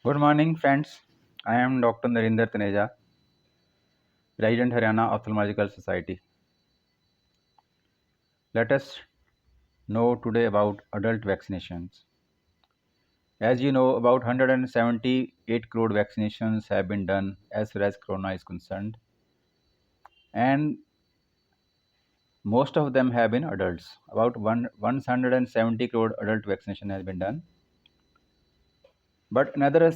Good morning, friends. I am Dr. Narinder Taneja, President Haryana Ophthalmological Society. Let us know today about adult vaccinations. As you know, about 178 crore vaccinations have been done as far as corona is concerned, and most of them have been adults. About 170 crore adult vaccination has been done. But another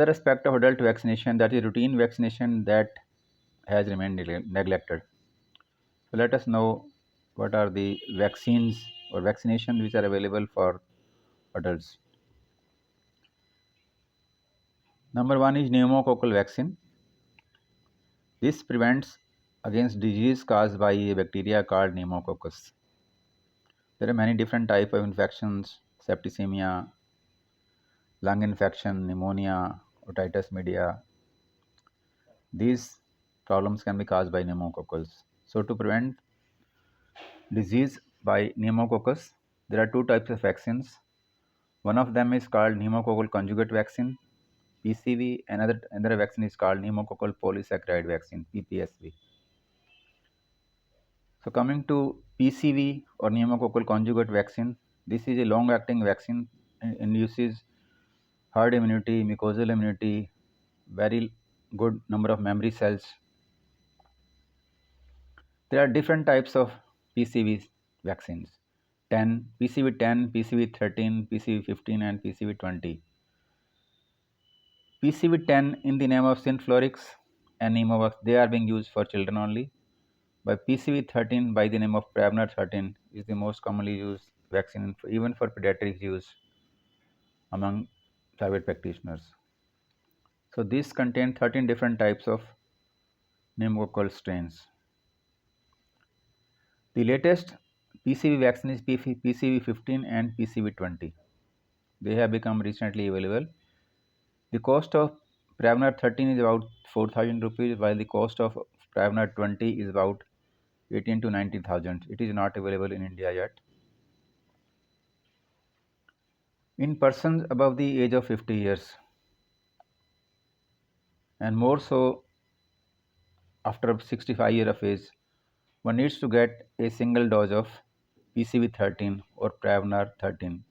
aspect of adult vaccination, that is routine vaccination, that has remained neglected. So let us know what are the vaccines or vaccinations which are available for adults. Number one is pneumococcal vaccine. This prevents against disease caused by a bacteria called pneumococcus. There are many different types of infections: septicemia, lung infection, pneumonia, otitis media. These problems can be caused by pneumococcus. So to prevent disease by pneumococcus, there are two types of vaccines. One of them is called pneumococcal conjugate vaccine, Pcv. Another vaccine is called pneumococcal polysaccharide vaccine, PPSV. So coming to PCV or pneumococcal conjugate vaccine, this is a long-acting vaccine and induces herd immunity, mucosal immunity, very good number of memory cells. There are different types of PCV vaccines: 10, PCV 10, PCV 13, PCV 15, and PCV 20. PCV 10 in the name of Synflorix and Pneumovax, they are being used for children only. But PCV 13 by the name of Prevnar 13 is the most commonly used vaccine even for pediatric use among private practitioners. So these contain 13 different types of pneumococcal strains. The latest PCV vaccine is PCV 15 and PCV 20. They have become recently available. The cost of Prevnar 13 is about 4,000 rupees, while the cost of Prevnar 20 is about 18 to 90,000. It is not available in India yet. In persons above the age of 50 years, and more so after 65 years of age, one needs to get a single dose of PCV 13 or Prevnar 13,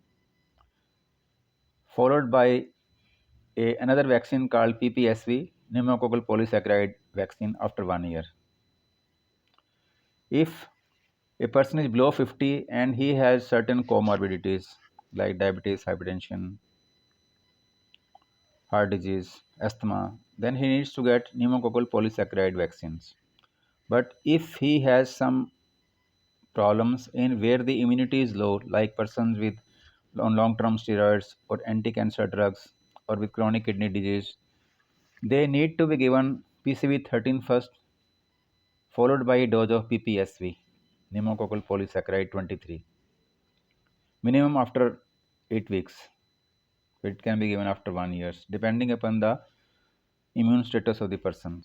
followed by another vaccine called PPSV, pneumococcal polysaccharide vaccine, after 1 year. If a person is below 50 and he has certain comorbidities like diabetes, hypertension, heart disease, asthma, then he needs to get pneumococcal polysaccharide vaccines. But if he has some problems in where the immunity is low, like persons with on long-term steroids or anti-cancer drugs or with chronic kidney disease, they need to be given PCV 13 first, followed by a dose of PPSV, pneumococcal polysaccharide 23, minimum after 8 weeks. It can be given after 1 year, depending upon the immune status of the person.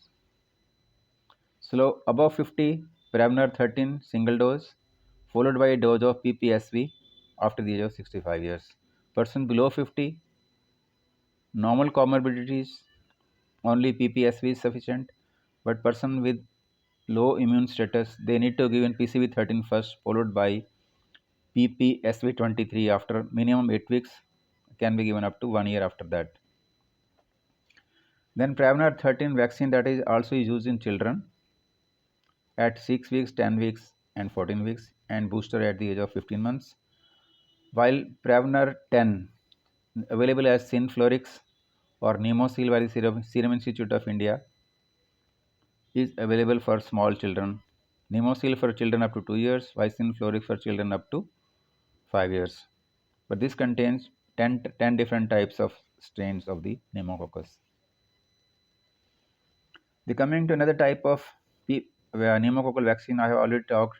So above 50, Prevnar 13 single dose, followed by a dose of PPSV after the age of 65 years. Person below 50, normal comorbidities, only PPSV is sufficient. But person with low immune status, they need to give in PCV 13 first, followed by PPSV 23 after minimum 8 weeks, can be given up to 1 year after that. Then Prevnar 13 vaccine, that is also used in children at 6 weeks, 10 weeks, and 14 weeks, and booster at the age of 15 months. While Prevnar 10, available as Synflorix or Pneumosil by the Serum Institute of India, is available for small children. Pneumosil for children up to 2 years, while Synflorix for children up to 5 years. But this contains 10 different types of strains of the pneumococcus. The coming to another type of pneumococcal vaccine, I have already talked.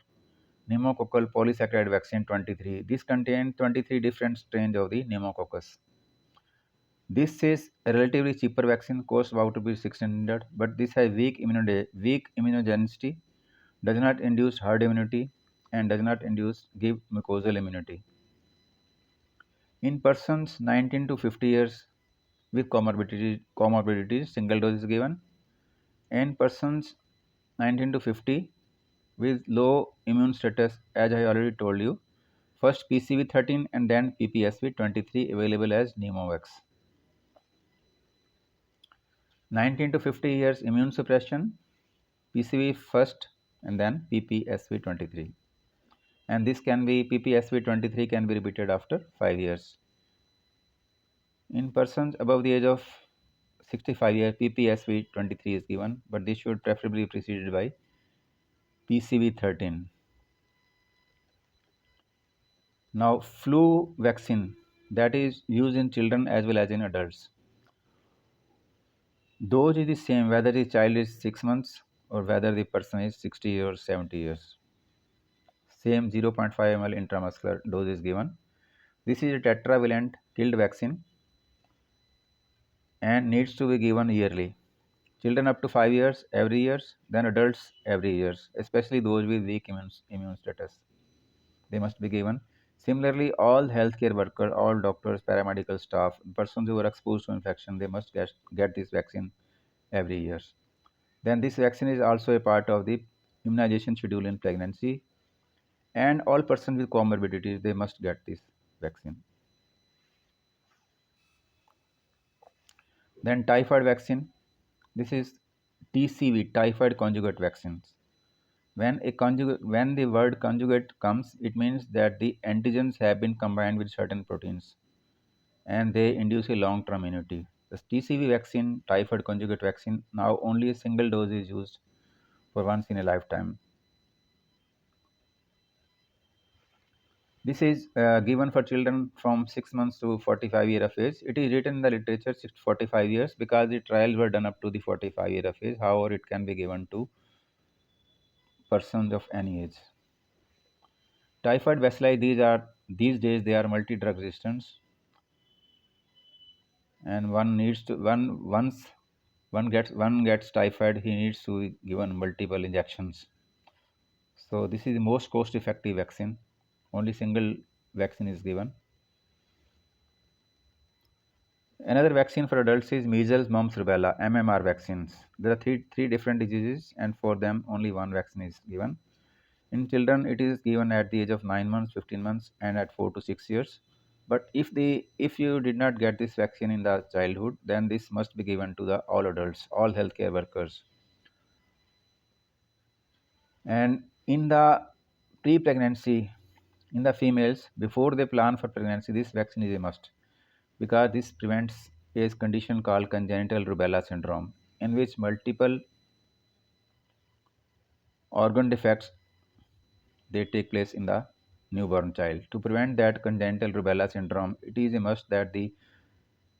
Pneumococcal polysaccharide vaccine 23. This contains 23 different strains of the pneumococcus. This is a relatively cheaper vaccine, costs about rupees 1600, but this has weak immunogenicity, does not induce herd immunity, and does not give mucosal immunity. In persons 19 to 50 years with comorbidities, single dose is given. And persons 19 to 50 with low immune status, as I already told you, first PCV 13 and then PPSV 23 available as Pneumovax. 19 to 50 years immune suppression, PCV first and then PPSV 23. And this can be PPSV 23 can be repeated after 5 years. In persons above the age of 65 years, PPSV 23 is given, but this should preferably be preceded by PCV 13. Now, flu vaccine that is used in children as well as in adults. Dose is the same whether the child is 6 months or whether the person is 60 or 70 years. Same 0.5 ml intramuscular dose is given. This is a tetravalent killed vaccine and needs to be given yearly. Children up to 5 years every year, then adults every year, especially those with weak immune status. They must be given. Similarly, all healthcare workers, all doctors, paramedical staff, persons who are exposed to infection, they must get this vaccine every year. Then this vaccine is also a part of the immunization schedule in pregnancy, and all persons with comorbidities, they must get this vaccine. Then typhoid vaccine. This is TCV, typhoid conjugate vaccines. When the word conjugate comes, it means that the antigens have been combined with certain proteins and they induce a long-term immunity. The TCV vaccine, typhoid conjugate vaccine, now only a single dose is used for once in a lifetime. This is given for children from 6 months to 45 years of age. It is written in the literature 6 to 45 years because the trials were done up to the 45 years of age. However, it can be given to persons of any age. Typhoid bacilli, these days they are multi-drug resistant, and one needs to once one gets typhoid, he needs to be given multiple injections. So this is the most cost-effective vaccine. Only single vaccine is given. Another vaccine for adults is measles, mumps, rubella, MMR vaccines. There are three different diseases, and for them only one vaccine is given. In children, it is given at the age of 9 months, 15 months, and at 4 to 6 years. But if you did not get this vaccine in the childhood, then this must be given to the all adults, all healthcare workers. And in the pre-pregnancy, in the females, before they plan for pregnancy, this vaccine is a must because this prevents a condition called congenital rubella syndrome, in which multiple organ defects they take place in the newborn child. To prevent that congenital rubella syndrome, it is a must that the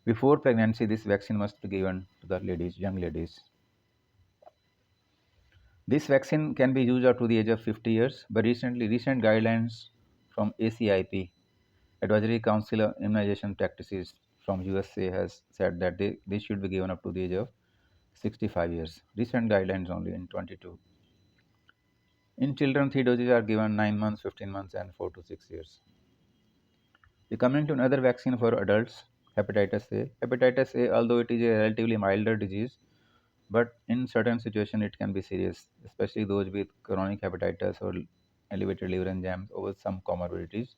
before pregnancy this vaccine must be given to the ladies, young ladies. This vaccine can be used up to the age of 50 years, but recent guidelines from ACIP, Advisory Council of Immunization Practices from USA, has said that they should be given up to the age of 65 years. Recent guidelines only in 22. In children, 3 doses are given 9 months, 15 months, and 4 to 6 years. We coming to another vaccine for adults, hepatitis A. Hepatitis A, although it is a relatively milder disease, but in certain situations it can be serious, especially those with chronic hepatitis or elevated liver enzymes or some comorbidities.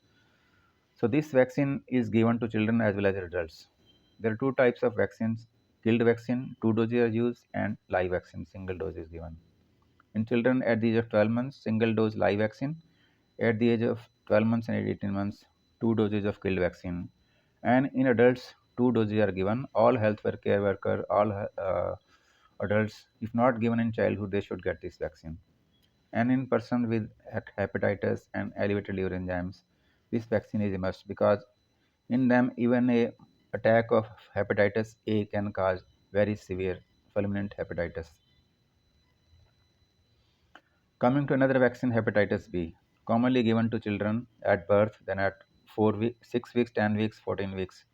So this vaccine is given to children as well as adults. There are two types of vaccines: killed vaccine, 2 doses are used, and live vaccine, single dose is given. In children at the age of 12 months, single dose live vaccine. At the age of 12 months and 18 months, 2 doses of killed vaccine. And in adults, 2 doses are given. All health care worker, all adults, if not given in childhood, they should get this vaccine. And in persons with hepatitis and elevated liver enzymes, this vaccine is a must because in them even a attack of hepatitis A can cause very severe fulminant hepatitis. Coming to another vaccine, hepatitis B, commonly given to children at birth, then at 4 weeks, 6 weeks, 10 weeks, 14 weeks.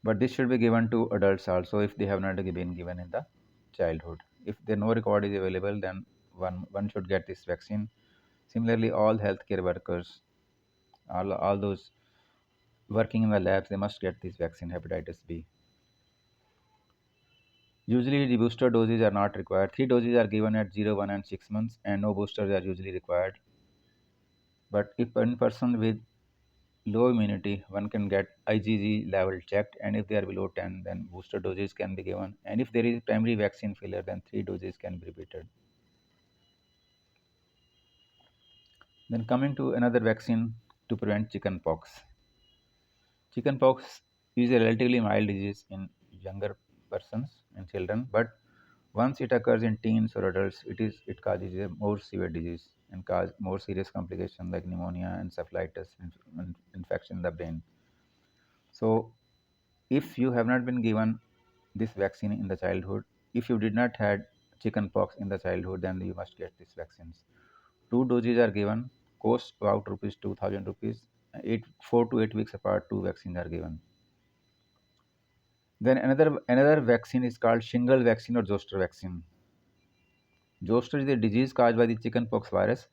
But this should be given to adults also if they have not been given in the childhood. If there no record is available, then one should get this vaccine. Similarly, all healthcare workers, all those working in the labs, they must get this vaccine, hepatitis B. Usually, the booster doses are not required. 3 doses are given at 0, 1, and 6 months, and no boosters are usually required. But if one person with low immunity, one can get IgG level checked, and if they are below 10, then booster doses can be given. And if there is primary vaccine failure, then 3 doses can be repeated. Then coming to another vaccine to prevent chickenpox. Chickenpox is a relatively mild disease in younger persons and children, but once it occurs in teens or adults, it causes a more severe disease and cause more serious complications like pneumonia, encephalitis, and infection in the brain. So, if you have not been given this vaccine in the childhood, if you did not had chickenpox in the childhood, then you must get these vaccines. 2 doses are given, cost about rupees 2000 rupees. 4 to 8 weeks apart, 2 vaccines are given. Then another vaccine is called Shingle vaccine or Zoster vaccine. Zoster is a disease caused by the chickenpox virus,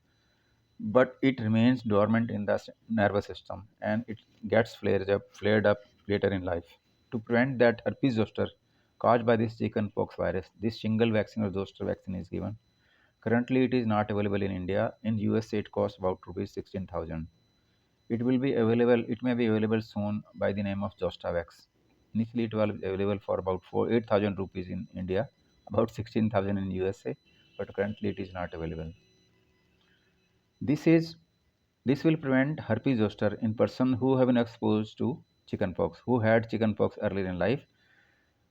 but it remains dormant in the nervous system and it gets flared up later in life. To prevent that herpes zoster caused by this chickenpox virus, this Shingle vaccine or Zoster vaccine is given. Currently, it is not available in India. In USA, it costs about rupees 16,000. It will be available. It may be available soon by the name of Zostavax. Initially, it was available for about 8,000 rupees in India, about 16,000 in USA, but currently it is not available. This is this will prevent herpes zoster in person who have been exposed to chickenpox, who had chickenpox earlier in life.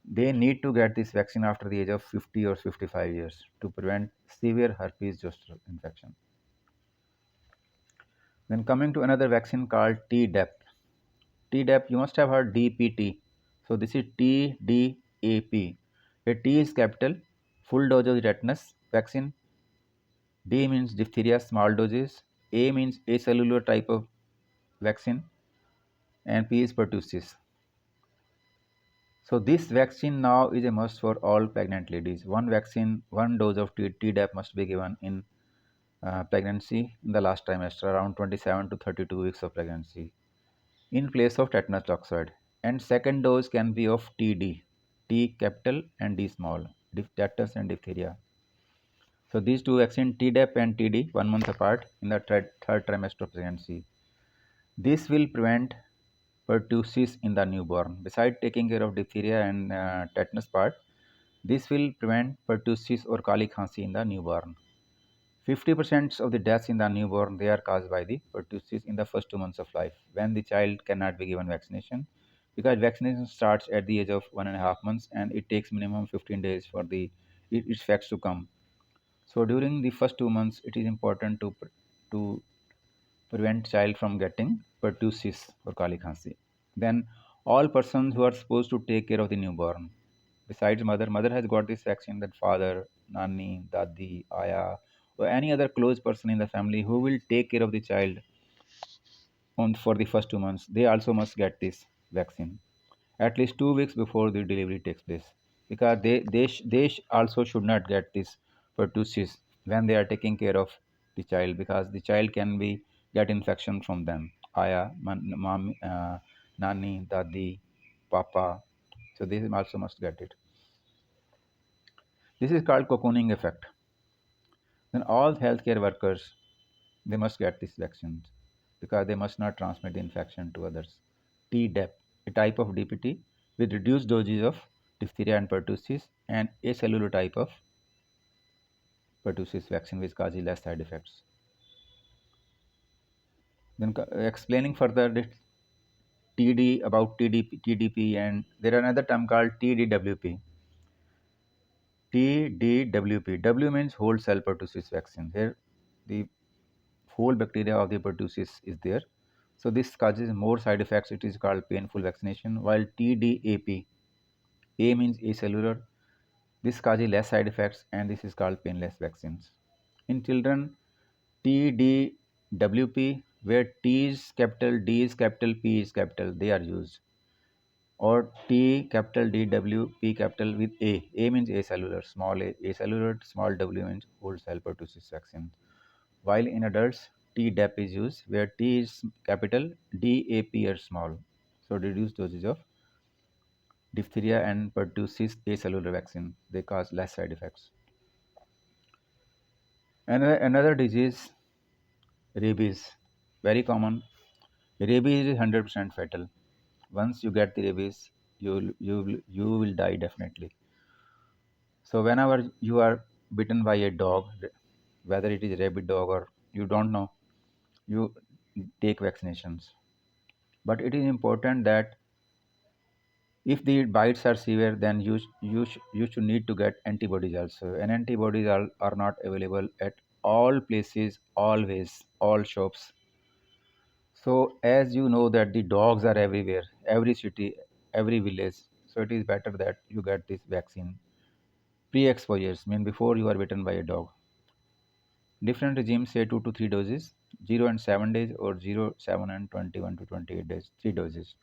They need to get this vaccine after the age of 50 or 55 years to prevent severe herpes zoster infection. Then coming to another vaccine called Tdap. Tdap, you must have heard DPT. So this is TDAP. A T is capital, full dose of tetanus vaccine. D means diphtheria, small doses. A means acellular type of vaccine, and P is pertussis. So this vaccine now is a must for all pregnant ladies. One vaccine, one dose of Tdap must be given in pregnancy in the last trimester, around 27 to 32 weeks of pregnancy, in place of tetanus toxoid. And second dose can be of TD, T capital and D small, tetanus and diphtheria. So these two vaccines, Tdap and TD, 1 month apart in the third trimester of pregnancy. This will prevent pertussis in the newborn. Besides taking care of diphtheria and tetanus part, this will prevent pertussis or kali khansi in the newborn. 50% of the deaths in the newborn, they are caused by the pertussis in the first 2 months of life when the child cannot be given vaccination, because vaccination starts at the age of 1.5 months and it takes minimum 15 days for the its effects to come. So during the first 2 months, it is important to prevent child from getting pertussis or kali khansi. Then all persons who are supposed to take care of the newborn, besides mother has got this vaccine, that father, nanny, dadi, aya, or any other close person in the family who will take care of the child for the first 2 months, they also must get this vaccine at least 2 weeks before the delivery takes place, because also should not get this pertussis when they are taking care of the child, because the child can be get infection from them, aya, mom, nani, dadi, papa. So they also must get it. This is called cocooning effect. Then all healthcare workers, they must get these vaccines because they must not transmit the infection to others. Tdap, a type of DPT with reduced doses of diphtheria and pertussis, and acellular type of pertussis vaccine which causes less side effects. Then explaining further the TD about TDP, and there are another term called TDWP. TDWP. W means whole cell pertussis vaccine. Here, the whole bacteria of the pertussis is there. So this causes more side effects. It is called painful vaccination. While TDAP, A means acellular. This causes less side effects, and this is called painless vaccines. In children, TDWP, where T is capital, D is capital, P is capital, they are used. Or T capital, D, W, P capital with A. A means acellular, small a, acellular, small w means whole cell pertussis vaccine. While in adults, Tdap is used, where T is capital, DAP are small. so reduced dosage of diphtheria and pertussis acellular vaccine. They cause less side effects. Another disease, rabies, very common. Rabies is 100% fatal. Once you get the rabies, you will die definitely. So whenever you are bitten by a dog, whether it is a rabid dog or you don't know, you take vaccinations. But it is important that if the bites are severe, then you should need to get antibodies also. And antibodies are not available at all places, always, all shops. So as you know that the dogs are everywhere, every city, every village. So it is better that you get this vaccine pre-exposures, mean before you are bitten by a dog. Different regimes say 2 to 3 doses, 0 and 7 days, or 0, 7 and 21 to 28 days, 3 doses.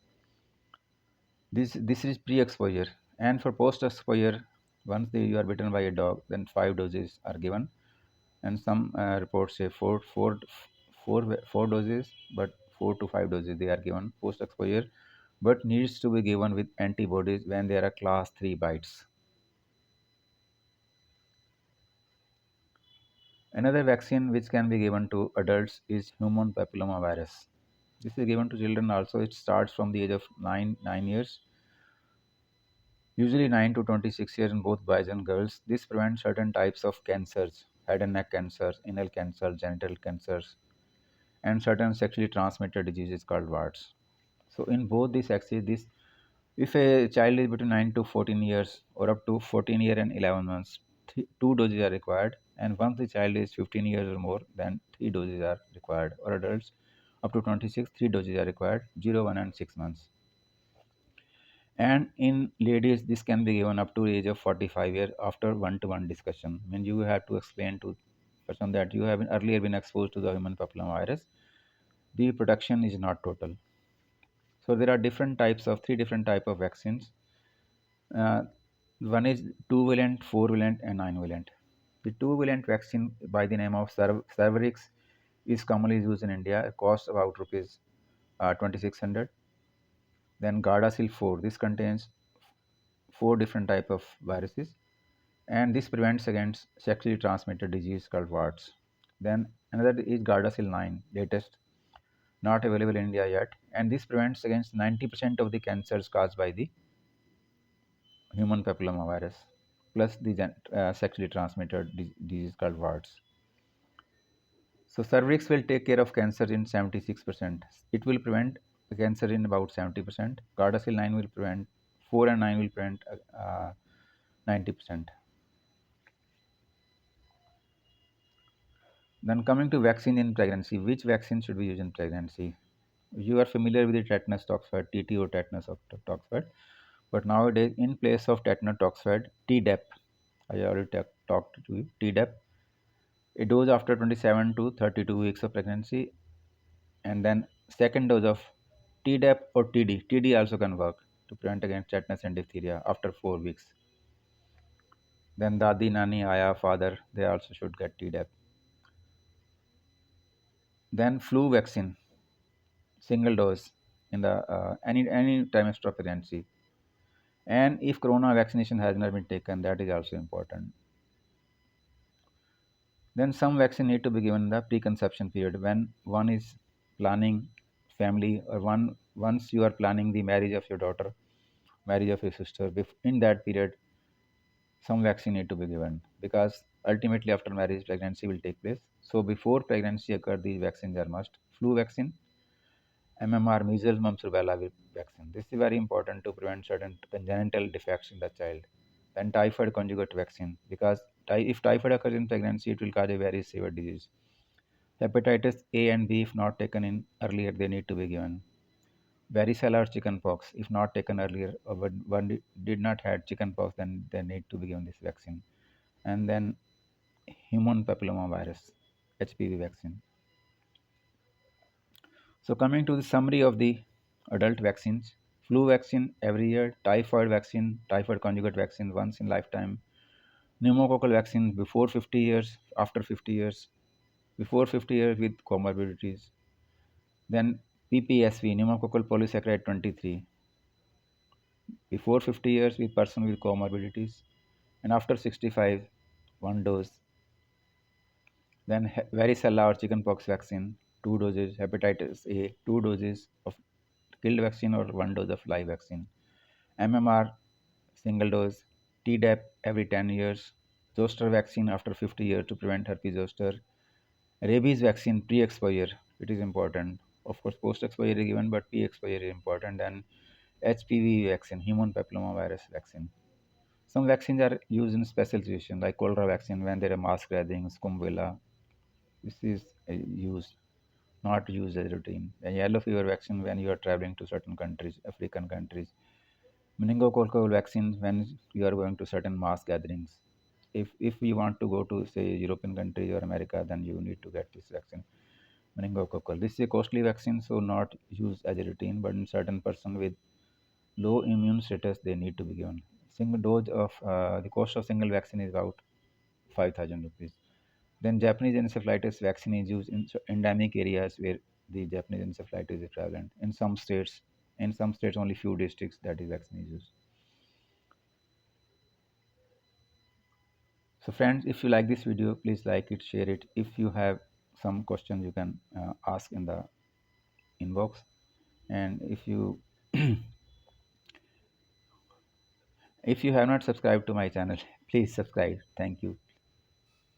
This is pre-exposure, and for post-exposure, once you are bitten by a dog, then 5 doses are given, and some reports say four doses, but 4 to 5 doses they are given post-exposure, but needs to be given with antibodies when there are class 3 bites. Another vaccine which can be given to adults is human papillomavirus. This is given to children also. It starts from the age of 9 years, usually 9 to 26 years in both boys and girls. This prevents certain types of cancers, head and neck cancers, anal cancer, genital cancers, and certain sexually transmitted diseases called warts. So in both these axes, this if a child is between 9 to 14 years or up to 14 years and 11 months, 2 doses are required. And once the child is 15 years or more, then 3 doses are required. Or adults up to 26, 3 doses are required, 0, 1 and 6 months. And in ladies, this can be given up to age of 45 years after one-to-one discussion. I mean, you have to explain to person that you have earlier been exposed to the human papillomavirus. The protection is not total. So there are three different type of vaccines. Uh, One is 2-valent, 4-valent, and 9-valent. The 2-valent vaccine by the name of Cervarix is commonly used in India. It costs about rupees 2600. Then Gardasil 4. This contains 4 different type of viruses, and this prevents against sexually transmitted disease called warts. Then another is Gardasil 9, latest, not available in India yet, and this prevents against 90% of the cancers caused by the human papillomavirus, plus the sexually transmitted disease called warts. So Cervix will take care of cancer in 76%. It will prevent cancer in about 70%. Gardasil 9 will prevent 4 and 9 will prevent 90%. Then coming to vaccine in pregnancy, which vaccine should we use in pregnancy? You are familiar with the tetanus toxoid, TT or tetanus toxoid, but nowadays in place of tetanus toxoid, Tdap, I already talked to you, Tdap, a dose after 27 to 32 weeks of pregnancy, and then second dose of Tdap or TD. TD also can work to prevent against tetanus and diphtheria after 4 weeks. Then Dadi, Nani, Aya, father, they also should get Tdap. Then flu vaccine, single dose in the any trimester of pregnancy. And if corona vaccination has not been taken, that is also important. Then some vaccine need to be given in the preconception period when one is planning family, or once you are planning the marriage of your daughter, marriage of your sister. In that period, some vaccine need to be given, because ultimately after marriage, pregnancy will take place. So before pregnancy occur, these vaccines are must. Flu vaccine, MMR, measles, mumps, rubella vaccine. This is very important to prevent certain congenital defects in the child. Then typhoid conjugate vaccine, because if typhoid occurs in pregnancy, it will cause a very severe disease. Hepatitis A and B, if not taken in earlier, they need to be given. Varicella or chickenpox, if not taken earlier, or one did not had chickenpox, then they need to be given this vaccine. And then human papillomavirus, HPV vaccine. So coming to the summary of the adult vaccines, flu vaccine every year, typhoid vaccine, typhoid conjugate vaccine once in lifetime, pneumococcal vaccine before 50 years, after 50 years, before 50 years with comorbidities. Then PPSV, pneumococcal polysaccharide 23, before 50 years with person with comorbidities, and after 65, one dose. Then varicella or chickenpox vaccine, two doses. Hepatitis A, two doses of killed vaccine or one dose of live vaccine. MMR, single dose. Tdap every 10 years. Zoster vaccine after 50 years to prevent herpes zoster. Rabies vaccine pre-exposure, it is important. Of course, post-exposure is given, but pre-exposure is important. And HPV vaccine, human papillomavirus vaccine. Some vaccines are used in special situations, like cholera vaccine when there are mass gatherings, Kumbhela. This is used, not used as routine. A yellow fever vaccine when you are traveling to certain countries, African countries. Meningococcal vaccine when you are going to certain mass gatherings. If you want to go to say European country or America, then you need to get this vaccine. Meningococcal. This is a costly vaccine, so not used as a routine, but in certain person with low immune status, they need to be given. Single dose of the cost of single vaccine is about 5,000 rupees. Then Japanese encephalitis vaccine is used in endemic areas where the Japanese encephalitis is prevalent. In some states, only few districts that is vaccine is used. So friends, if you like this video, please like it, share it. If you have some questions, you can ask in the inbox. And if you have not subscribed to my channel, please subscribe. Thank you.